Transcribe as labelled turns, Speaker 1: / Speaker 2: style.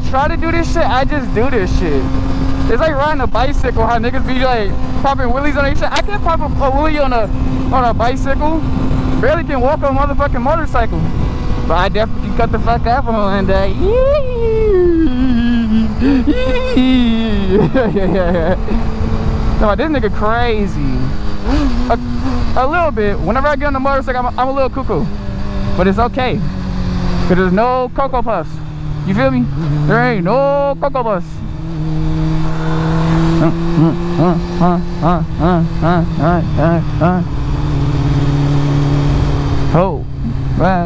Speaker 1: don't try to do this shit, I just do this shit. It's like riding a bicycle, how niggas be like popping wheelies on their shit. I can't pop a wheelie on a bicycle. Barely can walk on a motherfucking motorcycle. But I definitely can cut the fuck up on that. No, this nigga crazy. A little bit. Whenever I get on the motorcycle, I'm a little cuckoo. But it's okay. Cause there's no Cocoa Puffs. You feel me? There ain't no Cocoa Puffs. Oh, right.